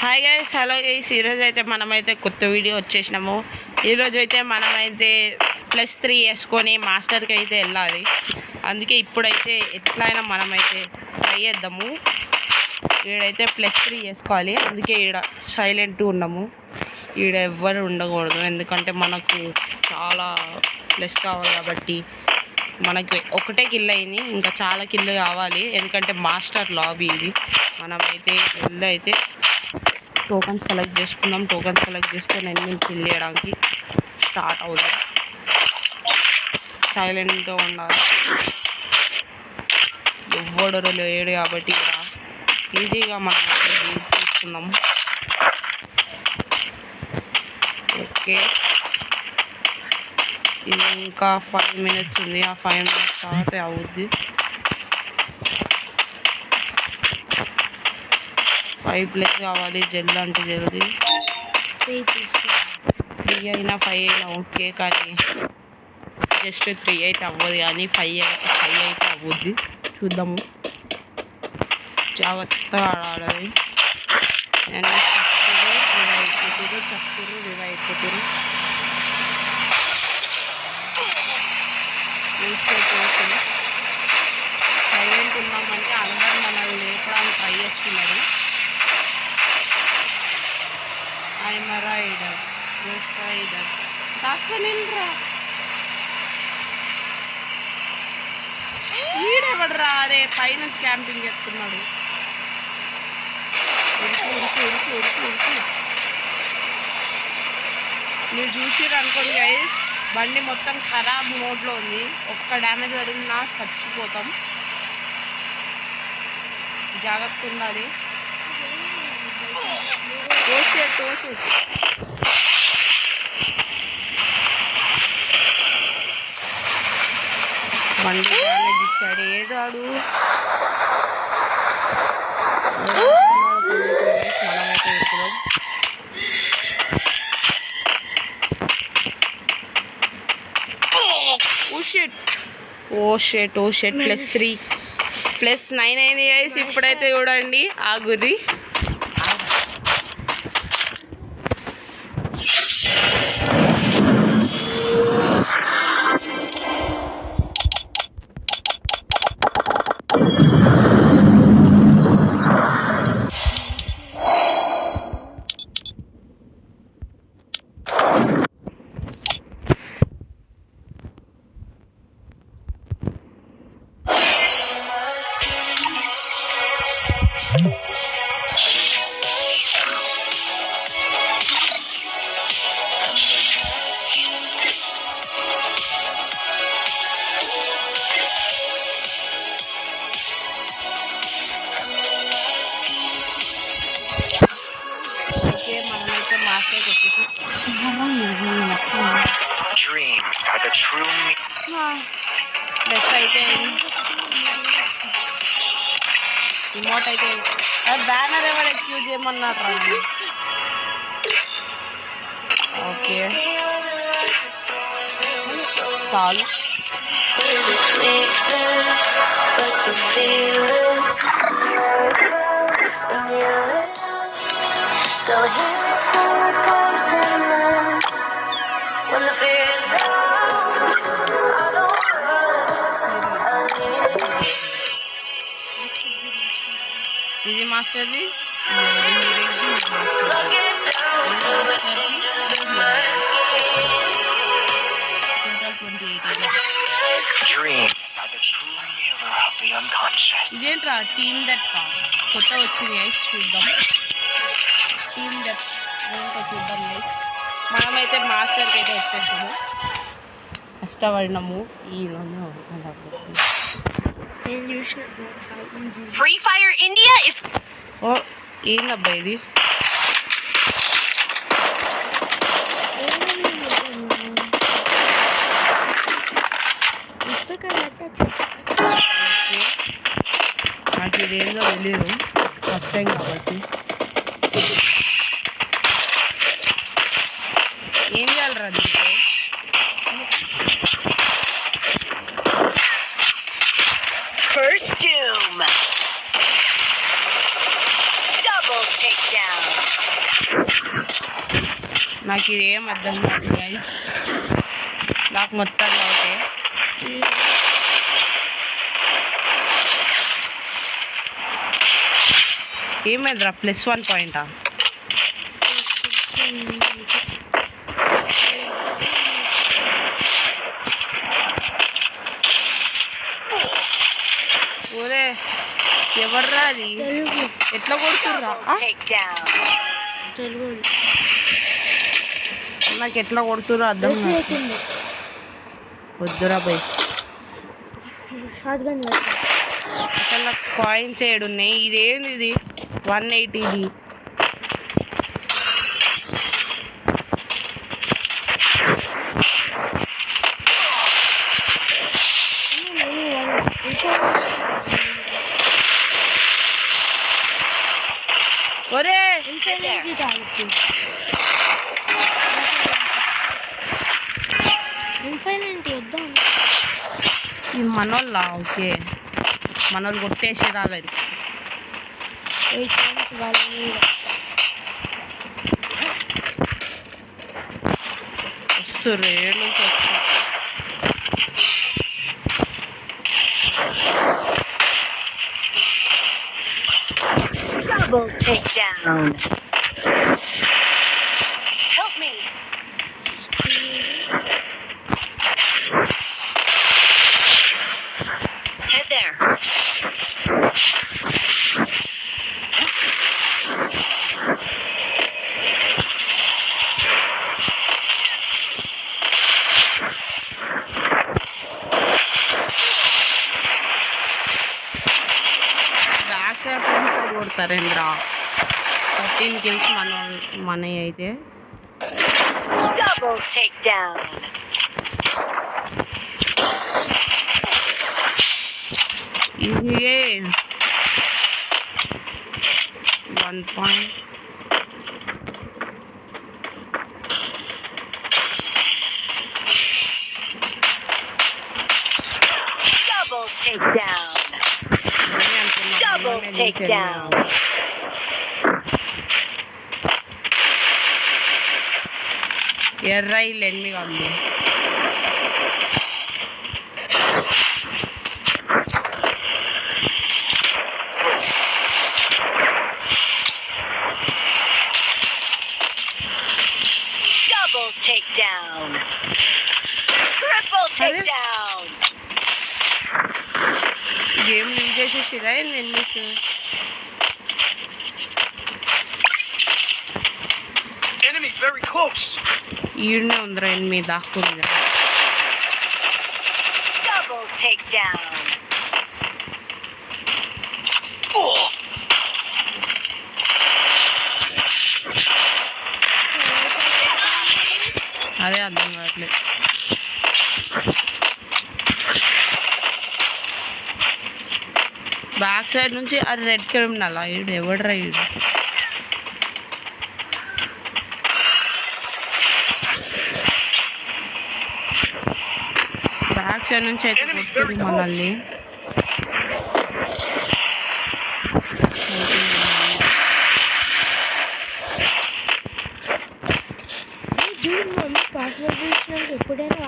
Hi guys, hello guys. ఈరోజు అయితే మనమైతే కొత్త వీడియో వచ్చేసినాము. ఈరోజు అయితే మనమైతే +3 వేసుకొని మాస్టర్కి అయితే వెళ్ళాలి. అందుకే ఇప్పుడైతే ఎట్లయినా మనమైతే ట్రై చేద్దాము. ఈడైతే +3 వేసుకోవాలి. అందుకే ఈడ సైలెంట్గా ఉన్నాము. ఈడ ఎవ్వరు ఉండకూడదు, ఎందుకంటే మనకు చాలా ప్లస్ కావాలి కాబట్టి. మనకి ఒకటే కిల్ అయింది, ఇంకా చాలా కిల్లు కావాలి, ఎందుకంటే మాస్టర్ లాబీ ఇది. మనమైతే కిల్ అయితే టోకన్స్ కలెక్ట్ చేసుకుందాం. టోకన్స్ కలెక్ట్ చేసుకొని ఎనిమిది కిల్ చేయడానికి స్టార్ట్ అవుదాం. సైలెంట్గా ఉండాలి, ఎవ్వడు లేడు కాబట్టి ఇక్కడ ఈజీగా మనం తీసుకుందాం. ఓకే, ఇది ఇంకా 5 minutes ఉంది. ఆ 5 minutes తర్వాత అవుద్ది. 5+ కావాలి, జల్ది అంటే జల్ది. 3 అయినా 5 అయినా ఓకే, కానీ జస్ట్ 3 అయితే అవ్వదు, కానీ 5 అయితే అవ్వద్ది. చూద్దాము, జాగ్రత్తగా ఆడాలి. నేను చస్తురు రివైవ్ అయిపోతురు. సైలెంట్ ఉన్నామంటే అందరూ మనల్ని లేపడానికి ట్రై చేస్తున్నారు. ఐఎమ్ రైడర్, దక్కనిల్రా. ఈడెవడరా? అరే పైన క్యాంపింగ్ చేస్తున్నాడు. మీరు చూసిర్రు అనుకోండి గైస్, బండి మొత్తం ఖరాబ్ మోడ్లో ఉంది. ఒక్క డ్యామేజ్ పడినా చచ్చిపోతాం, జాగ్రత్త ఉండాలి. తోసి బండి డ్యామేజ్ ఇచ్చాడు. ఏడాడు మనమైతే వెళ్తున్నాం. ఓ షెట్ +3 +9 అయింది గైస్. ఇప్పుడైతే చూడండి, ఆగురి. Dreams are the true అయితే రిమోట్ అయితే బ్యానర్ ఎవరు ఎక్స్క్యూజ్ చేయమన్నారు. ఓకే, చాలు. ఇది మాస్టర్ది. ఇదేంట్రా టీమ్ డెత్ కొత్త వచ్చింది గైస్, చూద్దాం. టీమ్ డెత్ ఏంటో చూద్దాం గైస్. మనమైతే మాస్టర్కి అయితే వచ్చేసాము, కష్టపడినాము. Free Fire India is ఏందబ్బా ఇది? నాకు ఇదేందో తెలియదు, ఫస్ట్ టైం కాబట్టి. ఏం చేయాలరా దీంతో? First Doom. Double takedown. నాకు ఇది ఏం అర్థం కాదు guys. నాకు మొత్తం ఓకే. ఏమైందిరా +1 పాయింటా? ఒరే ఎవర్రా అది? ఎట్లా కొడుతుర్రా? నాకు ఎట్లా కొడుతుర్రా అర్థం కాదు. వద్దురా బై. అసలు నాకు కాయిన్స్ ఏడున్నాయి? ఇదేంది ఇది? 180 ఒరే ఈ మనోళ్ళ ఓకే, మనోళ్ళు కొట్టేసి రాలేదు. వస్తుర్రు ఏడు నుంచి వస్తారు. Double takedown. Help me. Head there. Back side కొడతారేంద్రా. 13 kills మన అయితే. Double takedown. ఇదే 1 point. Double takedown. Double takedown. ఎర్ర ఇల్లు ఎనిమిగా ఉంది. Double takedown. Triple takedown. Game leave చేసేసిరా ఎనిమిస్? Enemy very close. ఈడనే ఉందిరా ఎనిమిది దాక్కుంది. Double takedown. Oh. అదే అర్థం కావట్లేదు. బ్యాక్ సైడ్ నుంచి అది రెడ్ క్రిమినల్. ఈడు ఎవడరా ఈడు? బ్యాక్ సైడ్ నుంచి అయితే కొట్టింది మనల్ని. ఎప్పుడైనా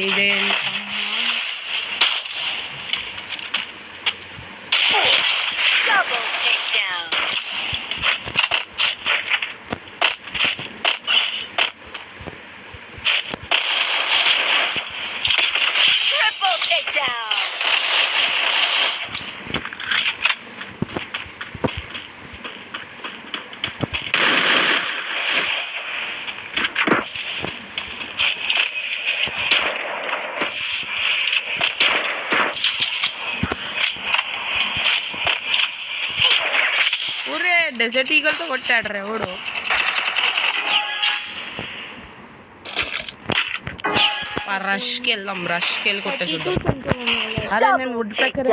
ఇదే Double takedown. Triple takedown. ఊరే డెజర్ట్ ఈగల్తో కొట్టాడు రా ఎవడు. రష్కి వెళ్దాం, రష్కి వెళ్ళి కొట్టేసి. అదే నేను వుడ్ పెకర్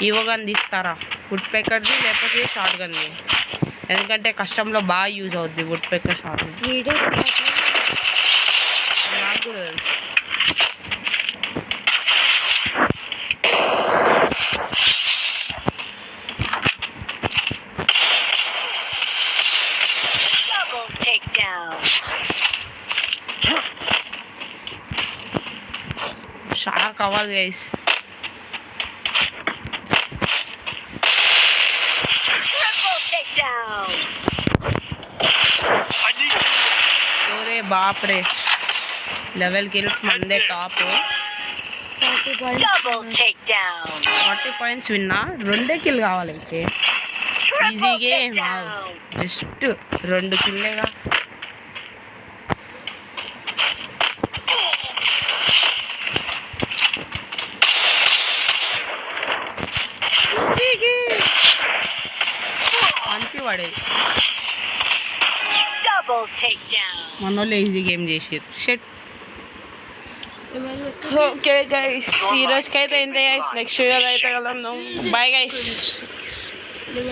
ఇవ్వగాని తీస్తారా, వుడ్ పెకర్ది లేకపోతే షార్ట్ గన్ది. ఎందుకంటే కష్టంలో బాగా యూజ్ అవుద్ది వుడ్ పెకర్ షార్ట్. నాకు కూడా షాక్ అవ్వాలి guys. Triple takedown. I need ఓరే బాప్ రే, లెవెల్ కిల్స్ మందే top. 40 points. Double takedown. 40 points winner, 2 kill కావాలైతే. Triple easy game, takedown. Just 2 కిల్లేగా. మంచి పడేది. Double takedown. మనోళ్ళు ఈజీ గేమ్ చేసారు. షెట్. ఏమైనా ఓకే గైస్, ఈ రోజుకైతే ఇంతే గైస్. నెక్స్ట్ వీడియోలో అయితే కలుద్దాం. Bye guys.